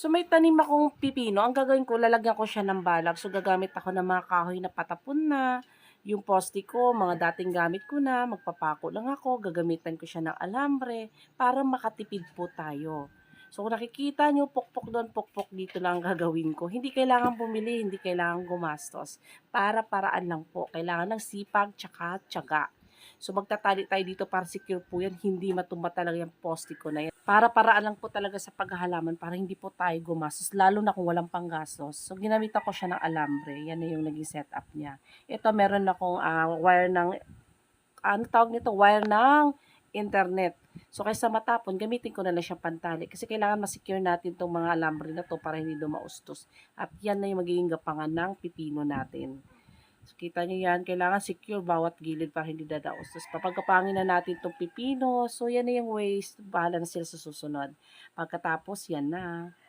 So, may tanim akong pipino, ang gagawin ko lalagyan ko siya ng balag. So, gagamit ako ng mga kahoy na patapon na, yung poste ko, mga dating gamit ko na, magpapako lang ako, gagamitan ko siya ng alambre para makatipid po tayo. So, kung nakikita nyo, pukpok doon, pukpok dito lang ang gagawin ko. Hindi kailangan bumili, hindi kailangan gumastos. Para-paraan lang po. Kailangan ng sipag, tsaka tiyaga. So, magtatali tayo dito para secure po yan. Hindi matumba talaga yung poste ko na yan. Para-paraan lang po talaga sa paghahalaman para hindi po tayo gumastos, lalo na kung walang panggastos. So, ginamitan ko siya ng alambre. Yan na yung naging setup niya. Ito, meron akong wire ng, ano tawag nito? Wire ng internet. So, kaysa matapon, gamitin ko na lang siyang pantali. Kasi kailangan masecure natin itong mga alambre na to para hindi dumaustos. At yan na yung magiging gapangan ng pipino natin. So, kita nyo yan, kailangan secure bawat gilid para hindi dadaos. Tapos, papagkapangin na natin itong pipino. So, yan na yung ways. Bahala na sila sa susunod. Pagkatapos, yan na.